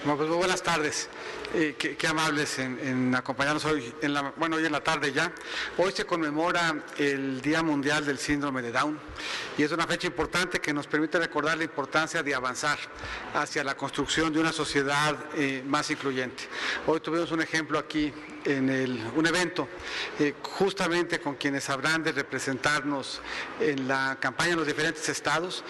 Bueno, pues muy buenas tardes. Qué amables en acompañarnos hoy, hoy en la tarde ya. Hoy se conmemora el Día Mundial del Síndrome de Down y es una fecha importante que nos permite recordar la importancia de avanzar hacia la construcción de una sociedad más incluyente. Hoy tuvimos un ejemplo aquí en un evento justamente con quienes habrán de representarnos en la campaña en los diferentes estados,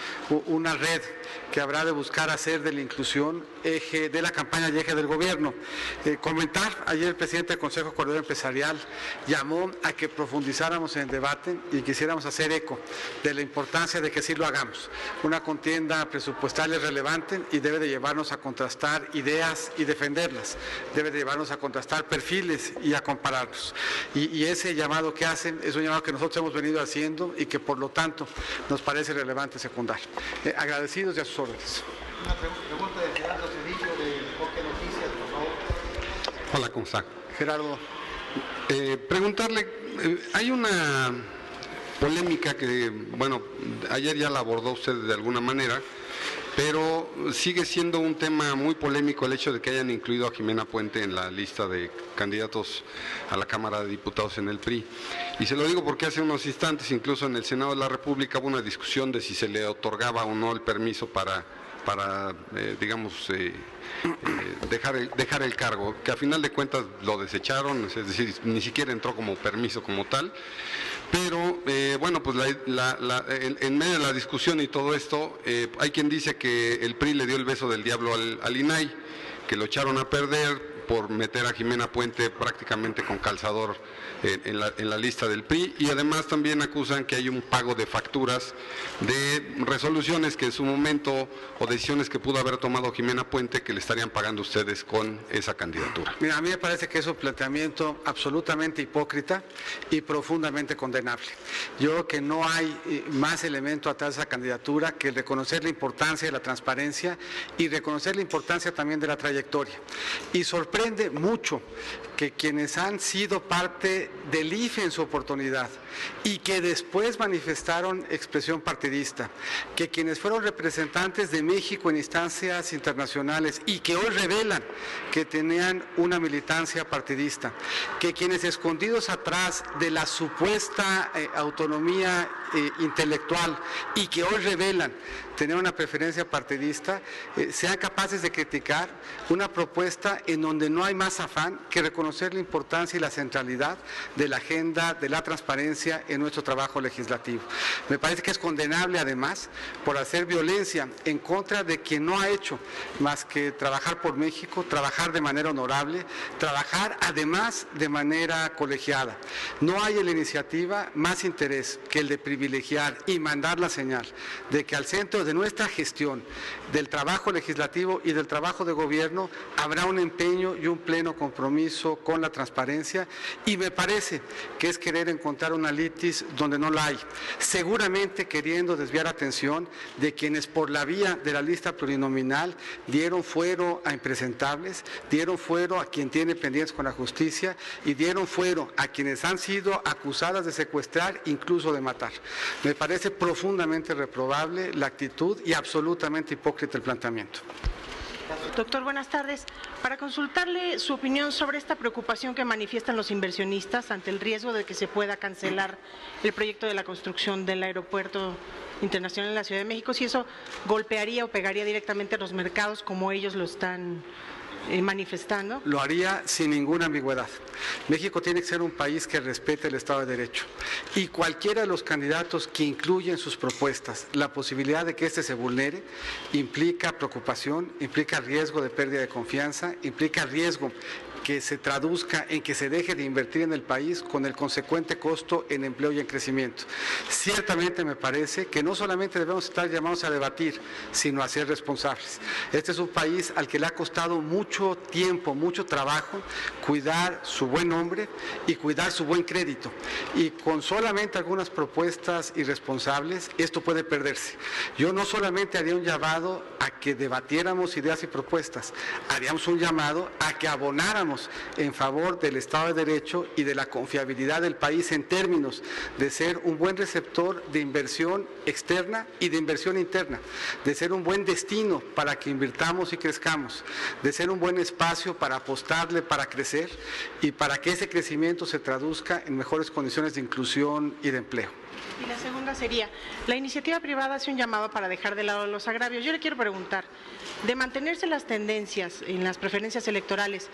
una red que habrá de buscar hacer de la inclusión eje de la campaña y eje del gobierno. Comentar, ayer el presidente del Consejo Coordinador Empresarial llamó a que profundizáramos en el debate y quisiéramos hacer eco de la importancia de que sí lo hagamos. Una contienda presupuestaria es relevante y debe de llevarnos a contrastar ideas y defenderlas, debe de llevarnos a contrastar perfiles y a compararlos. Y ese llamado que hacen es un llamado que nosotros hemos venido haciendo y que por lo tanto nos parece relevante secundar. Agradecidos y a sus órdenes. Una pregunta de Gerardo Cedillo de Enfoque Noticias, por favor. Hola, ¿cómo está? Gerardo. Preguntarle, hay una polémica que, bueno, ayer ya la abordó usted de alguna manera, pero sigue siendo un tema muy polémico el hecho de que hayan incluido a Jimena Puente en la lista de candidatos a la Cámara de Diputados en el PRI. Y se lo digo porque hace unos instantes, incluso en el Senado de la República, hubo una discusión de si se le otorgaba o no el permiso para dejar el cargo, que a final de cuentas lo desecharon, es decir, ni siquiera entró como permiso como tal. Pero, bueno, pues en medio de la discusión y todo esto, hay quien dice que el PRI le dio el beso del diablo al INAI, que lo echaron a perder por meter a Jimena Puente prácticamente con calzador en la lista del PRI, y además también acusan que hay un pago de facturas de resoluciones que en su momento, o decisiones que pudo haber tomado Jimena Puente, que le estarían pagando ustedes con esa candidatura. Mira, a mí me parece que es un planteamiento absolutamente hipócrita y profundamente condenable. Yo creo que no hay más elemento atrás de esa candidatura que reconocer la importancia de la transparencia y reconocer la importancia también de la trayectoria. Y sorprende mucho que quienes han sido parte del IFE en su oportunidad y que después manifestaron expresión partidista, que quienes fueron representantes de México en instancias internacionales y que hoy revelan que tenían una militancia partidista, que quienes escondidos atrás de la supuesta autonomía intelectual y que hoy revelan tener una preferencia partidista, sean capaces de criticar una propuesta en donde no hay más afán que reconocer la importancia y la centralidad de la agenda de la transparencia en nuestro trabajo legislativo. Me parece que es condenable además por hacer violencia en contra de quien no ha hecho más que trabajar por México, trabajar de manera honorable, trabajar además de manera colegiada. No hay en la iniciativa más interés que el de privilegiar y mandar la señal de que al centro de nuestra gestión, del trabajo legislativo y del trabajo de gobierno, habrá un empeño y un pleno compromiso con la transparencia, y me parece que es querer encontrar una litis donde no la hay, seguramente queriendo desviar atención de quienes por la vía de la lista plurinominal dieron fuero a impresentables, dieron fuero a quien tiene pendientes con la justicia y dieron fuero a quienes han sido acusadas de secuestrar, incluso de matar. Me parece profundamente reprobable la actitud y absolutamente hipócrita el planteamiento. Doctor, buenas tardes. Para consultarle su opinión sobre esta preocupación que manifiestan los inversionistas ante el riesgo de que se pueda cancelar el proyecto de la construcción del aeropuerto internacional en la Ciudad de México, si eso golpearía o pegaría directamente a los mercados como ellos lo están manifestando. Lo haría sin ninguna ambigüedad. México tiene que ser un país que respete el Estado de Derecho, y cualquiera de los candidatos que incluya en sus propuestas la posibilidad de que éste se vulnere implica preocupación, implica riesgo de pérdida de confianza, implica riesgo que se traduzca en que se deje de invertir en el país con el consecuente costo en empleo y en crecimiento. Ciertamente me parece que no solamente debemos estar llamados a debatir, sino a ser responsables. Este es un país al que le ha costado mucho tiempo, mucho trabajo, cuidar su buen nombre y cuidar su buen crédito. Y con solamente algunas propuestas irresponsables, esto puede perderse. Yo no solamente haría un llamado a que debatiéramos ideas y propuestas, haríamos un llamado a que abonáramos trabajamos en favor del Estado de Derecho y de la confiabilidad del país en términos de ser un buen receptor de inversión externa y de inversión interna, de ser un buen destino para que invirtamos y crezcamos, de ser un buen espacio para apostarle, para crecer y para que ese crecimiento se traduzca en mejores condiciones de inclusión y de empleo. Y la segunda sería, la iniciativa privada hace un llamado para dejar de lado los agravios. Yo le quiero preguntar, de mantenerse las tendencias en las preferencias electorales,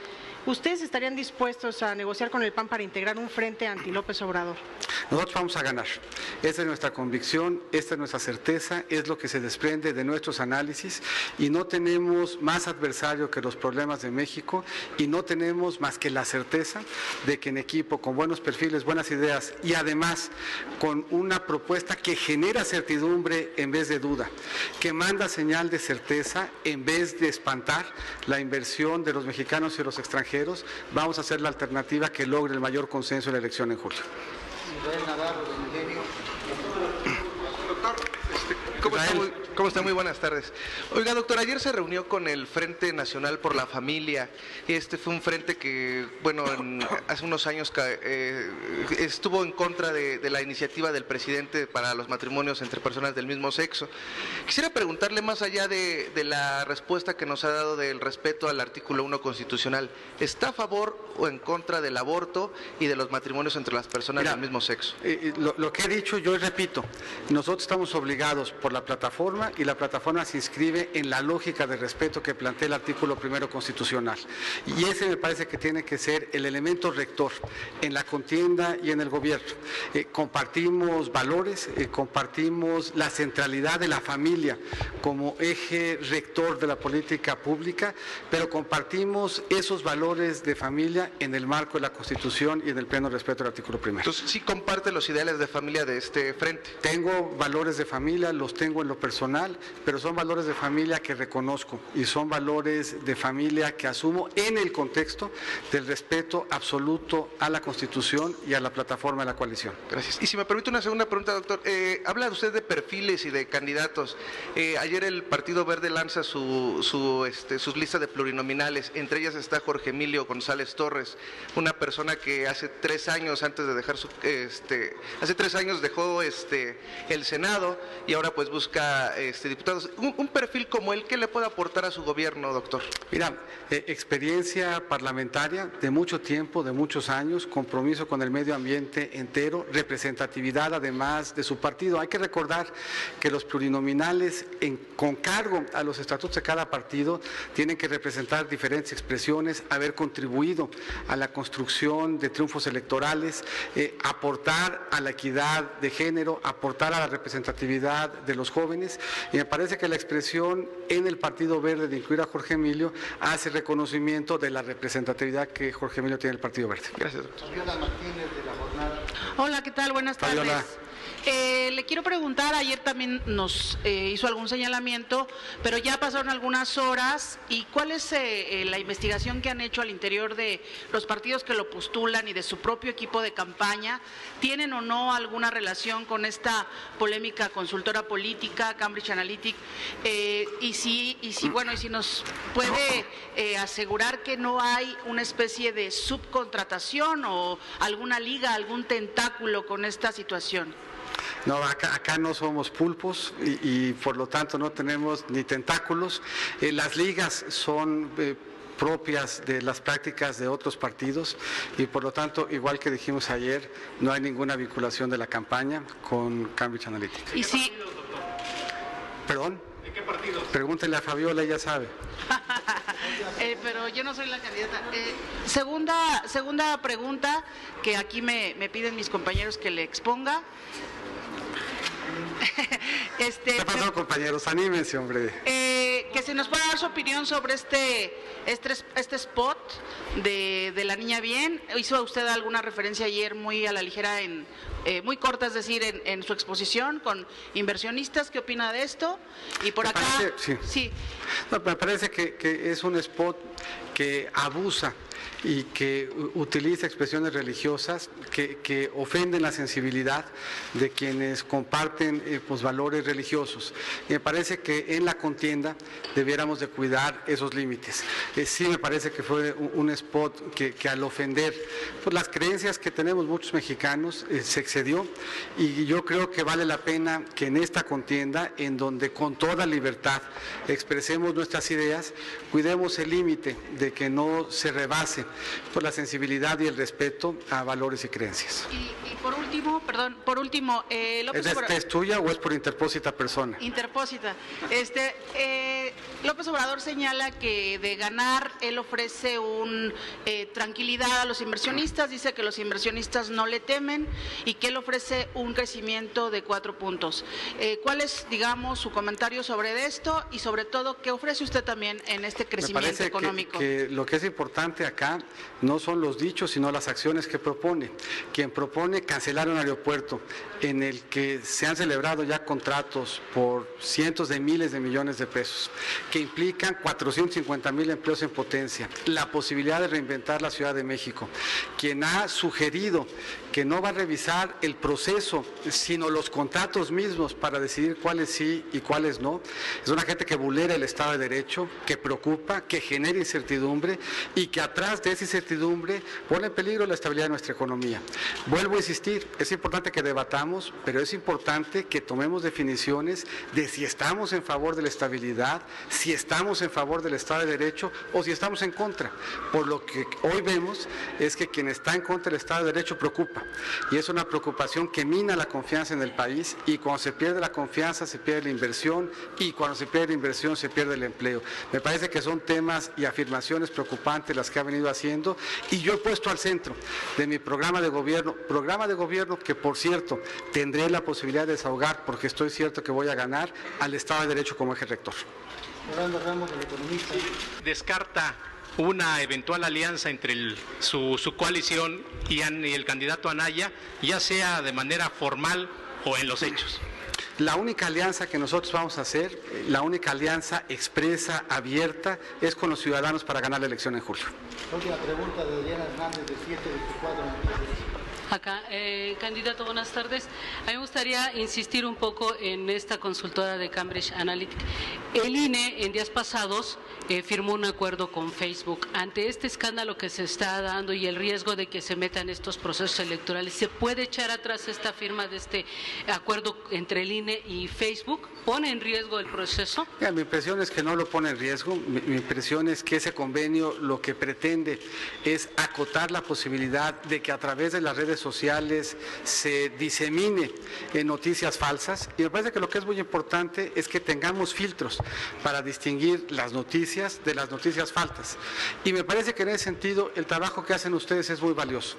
¿ustedes estarían dispuestos a negociar con el PAN para integrar un frente anti López Obrador? Nosotros vamos a ganar. Esa es nuestra convicción, esta es nuestra certeza, es lo que se desprende de nuestros análisis y no tenemos más adversario que los problemas de México y no tenemos más que la certeza de que en equipo, con buenos perfiles, buenas ideas y además con una propuesta que genera certidumbre en vez de duda, que manda señal de certeza en vez de espantar la inversión de los mexicanos y de los extranjeros, vamos a hacer la alternativa que logre el mayor consenso en la elección en julio. Israel Navarro, de Milenio. Doctor, ¿cómo está? Muy buenas tardes. Oiga, doctor, ayer se reunió con el Frente Nacional por la Familia. Este fue un frente que, bueno, hace unos años estuvo en contra de la iniciativa del presidente para los matrimonios entre personas del mismo sexo. Quisiera preguntarle, más allá de la respuesta que nos ha dado del respeto al artículo 1 constitucional, ¿está a favor o en contra del aborto y de los matrimonios entre las personas del mismo sexo? Lo que he dicho, yo repito, nosotros estamos obligados por la plataforma y la plataforma se inscribe en la lógica de respeto que plantea el artículo 1 constitucional. Y ese me parece que tiene que ser el elemento rector en la contienda y en el gobierno. Compartimos valores, compartimos la centralidad de la familia como eje rector de la política pública, pero compartimos esos valores de familia en el marco de la Constitución y en el pleno respeto del artículo 1. Entonces, ¿sí comparte los ideales de familia de este frente? Tengo valores de familia, los tengo en lo personal, pero son valores de familia que reconozco y son valores de familia que asumo en el contexto del respeto absoluto a la Constitución y a la plataforma de la coalición. Gracias. Y si me permite una segunda pregunta, doctor. Habla usted de perfiles y de candidatos. Ayer el Partido Verde lanza sus listas de plurinominales. Entre ellas está Jorge Emilio González Torres, una persona que hace 3 años, antes de dejar hace 3 años dejó el Senado y ahora pues busca diputados. Un perfil como él, ¿qué le puede aportar a su gobierno, doctor? Mira, experiencia parlamentaria de mucho tiempo, de muchos años, compromiso con el medio ambiente entero, representatividad además de su partido. Hay que recordar que los plurinominales con cargo a los estatutos de cada partido tienen que representar diferentes expresiones, haber contribuido a la construcción de triunfos electorales, aportar a la equidad de género, aportar a la representatividad de los jóvenes, y me parece que la expresión en el Partido Verde de incluir a Jorge Emilio hace reconocimiento de la representatividad que Jorge Emilio tiene en el Partido Verde. Gracias, doctor. Fabiola Martínez, de La Jornada. Hola, ¿qué tal? Buenas tardes. Fabiola. Le quiero preguntar, ayer también nos hizo algún señalamiento, pero ya pasaron algunas horas, ¿y cuál es la investigación que han hecho al interior de los partidos que lo postulan y de su propio equipo de campaña? ¿Tienen o no alguna relación con esta polémica consultora política, Cambridge Analytica? Y si nos puede asegurar que no hay una especie de subcontratación o alguna liga, algún tentáculo con esta situación. No, acá no somos pulpos y por lo tanto no tenemos ni tentáculos. Las ligas son propias de las prácticas de otros partidos y por lo tanto, igual que dijimos ayer, no hay ninguna vinculación de la campaña con Cambridge Analytica. ¿Y si? ¿Perdón? ¿De qué partido? Pregúntele a Fabiola, ella sabe. Pero yo no soy la candidata. Segunda pregunta que aquí me piden mis compañeros que le exponga. ¿Qué pasó, compañeros? Anímense, hombre. Que se nos pueda dar su opinión sobre este spot de la niña bien. Hizo usted alguna referencia ayer muy a la ligera, muy corta, es decir, en su exposición con inversionistas. ¿Qué opina de esto? Y por acá, sí. No, me parece que es un spot que abusa y que utiliza expresiones religiosas que ofenden la sensibilidad de quienes comparten pues, valores religiosos. Y me parece que en la contienda debiéramos de cuidar esos límites. Sí me parece que fue un spot que al ofender pues, las creencias que tenemos muchos mexicanos se excedió, y yo creo que vale la pena que en esta contienda, en donde con toda libertad expresemos nuestras ideas, cuidemos el límite de que no se rebase por la sensibilidad y el respeto a valores y creencias. Y por último, López Obrador. ¿Es tuya o es por interpósita persona? Interpósita. López Obrador señala que de ganar él ofrece tranquilidad a los inversionistas, dice que los inversionistas no le temen y que él ofrece un crecimiento de 4 puntos. ¿Cuál es, digamos, su comentario sobre esto y sobre todo qué ofrece usted también en este crecimiento económico? Que lo que es importante acá no son los dichos, sino las acciones que propone. Quien propone cancelar un aeropuerto en el que se han celebrado ya contratos por cientos de miles de millones de pesos, que implican 450,000 empleos en potencia, la posibilidad de reinventar la Ciudad de México, quien ha sugerido que no va a revisar el proceso, sino los contratos mismos para decidir cuáles sí y cuáles no. Es una gente que vulnera el Estado de Derecho, que preocupa, que genera incertidumbre y que atrás de esa incertidumbre pone en peligro la estabilidad de nuestra economía. Vuelvo a insistir, es importante que debatamos, pero es importante que tomemos definiciones de si estamos en favor de la estabilidad, si estamos en favor del Estado de Derecho o si estamos en contra. Por lo que hoy vemos es que quien está en contra del Estado de Derecho preocupa, y es una preocupación que mina la confianza en el país, y cuando se pierde la confianza se pierde la inversión, y cuando se pierde la inversión se pierde el empleo. Me parece que son temas y afirmaciones preocupantes las que ha venido haciendo, y yo he puesto al centro de mi programa de gobierno que, por cierto, tendré la posibilidad de desahogar, porque estoy cierto que voy a ganar, al Estado de Derecho como eje rector. Orlando Ramos, del Economista. Descarta una eventual alianza entre su coalición y el candidato Anaya, ya sea de manera formal o en los hechos. La única alianza que nosotros vamos a hacer, la única alianza expresa, abierta, es con los ciudadanos para ganar la elección en julio. Última pregunta de Adriana Hernández, de 724 Noticias. Acá, candidato, buenas tardes. A mí me gustaría insistir un poco en esta consultora de Cambridge Analytica. El INE en días pasados firmó un acuerdo con Facebook. Ante este escándalo que se está dando y el riesgo de que se metan estos procesos electorales, ¿se puede echar atrás esta firma de este acuerdo entre el INE y Facebook? ¿Pone en riesgo el proceso? Mira, mi impresión es que no lo pone en riesgo. Mi impresión es que ese convenio lo que pretende es acotar la posibilidad de que a través de las redes sociales se disemine noticias falsas, y me parece que lo que es muy importante es que tengamos filtros para distinguir las noticias de las noticias falsas, y me parece que en ese sentido el trabajo que hacen ustedes es muy valioso.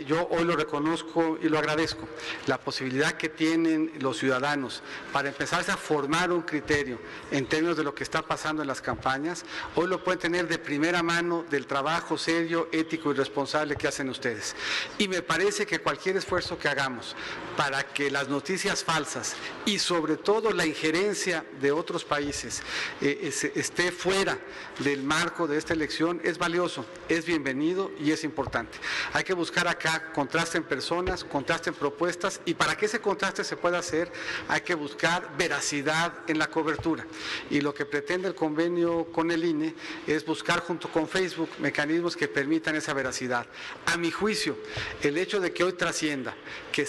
Yo hoy lo reconozco y lo agradezco, la posibilidad que tienen los ciudadanos para empezar a formar un criterio en términos de lo que está pasando en las campañas, hoy lo pueden tener de primera mano del trabajo serio, ético y responsable que hacen ustedes, y me parece que cualquier esfuerzo que hagamos para que las noticias falsas y sobre todo la injerencia de otros países esté fuera del marco de esta elección es valioso, es bienvenido y es importante. Hay que buscar acá contraste en personas, contraste en propuestas, y para que ese contraste se pueda hacer hay que buscar veracidad en la cobertura, y lo que pretende el convenio con el INE es buscar junto con Facebook mecanismos que permitan esa veracidad. A mi juicio, el hecho de que hoy trascienda que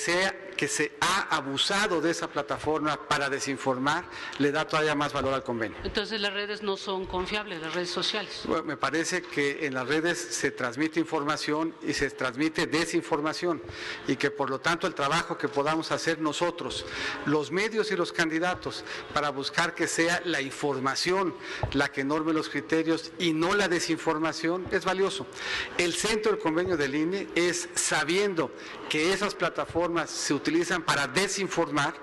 se ha abusado de esa plataforma para desinformar, le da todavía más valor al convenio. Entonces las redes no son confiables, las redes sociales. Bueno, me parece que en las redes se transmite información y se transmite desinformación, y que por lo tanto el trabajo que podamos hacer nosotros, los medios y los candidatos, para buscar que sea la información la que norme los criterios y no la desinformación, es valioso. El centro del convenio del INE es, sabiendo que esas plataformas se utilizan para desinformar,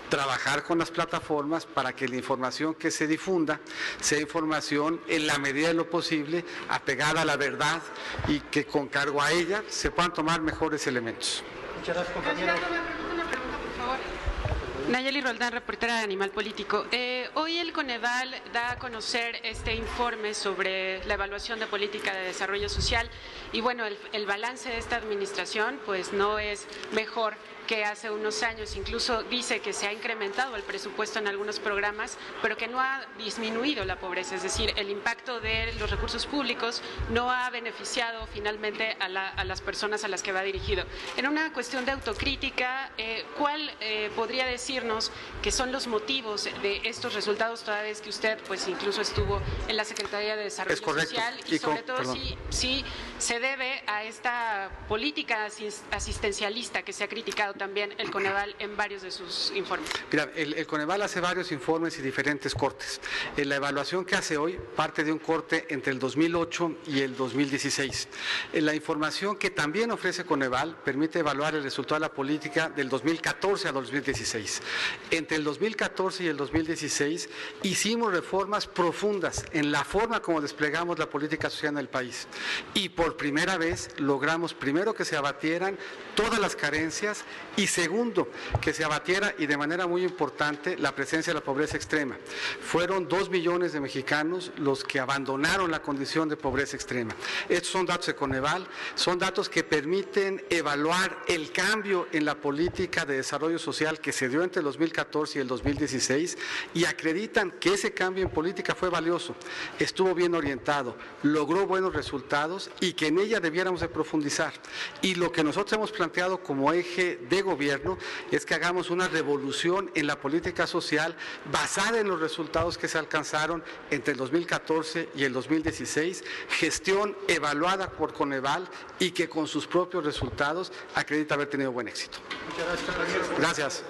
trabajar con las plataformas para que la información que se difunda sea información en la medida de lo posible apegada a la verdad, y que con cargo a ella se puedan tomar mejores elementos. Muchas gracias, compañero. Candidato, me permite una pregunta, por favor. Nayeli Roldán, reportera de Animal Político. Hoy el Coneval da a conocer este informe sobre la evaluación de política de desarrollo social y bueno, el balance de esta administración pues no es mejor que hace unos años. Incluso dice que se ha incrementado el presupuesto en algunos programas, pero que no ha disminuido la pobreza, es decir, el impacto de los recursos públicos no ha beneficiado finalmente a las personas a las que va dirigido. En una cuestión de autocrítica, ¿cuál podría decirnos que son los motivos de estos resultados, toda vez que usted pues incluso estuvo en la Secretaría de Desarrollo Social y sobre todo si se debe a esta política asistencialista que se ha criticado también el Coneval en varios de sus informes? Mira, el Coneval hace varios informes y diferentes cortes. La evaluación que hace hoy parte de un corte entre el 2008 y el 2016. La información que también ofrece Coneval permite evaluar el resultado de la política del 2014 a 2016. Entre el 2014 y el 2016 hicimos reformas profundas en la forma como desplegamos la política social en el país y por primera vez logramos primero que se abatieran todas las carencias y segundo, que se abatiera y de manera muy importante la presencia de la pobreza extrema. Fueron 2 millones de mexicanos los que abandonaron la condición de pobreza extrema. Estos son datos de Coneval, son datos que permiten evaluar el cambio en la política de desarrollo social que se dio entre el 2014 y el 2016 y acreditan que ese cambio en política fue valioso, estuvo bien orientado, logró buenos resultados y que en ella debiéramos de profundizar. Y lo que nosotros hemos planteado como eje de gobierno es que hagamos una revolución en la política social basada en los resultados que se alcanzaron entre el 2014 y el 2016, gestión evaluada por Coneval y que con sus propios resultados acredita haber tenido buen éxito. Muchas gracias. Gracias.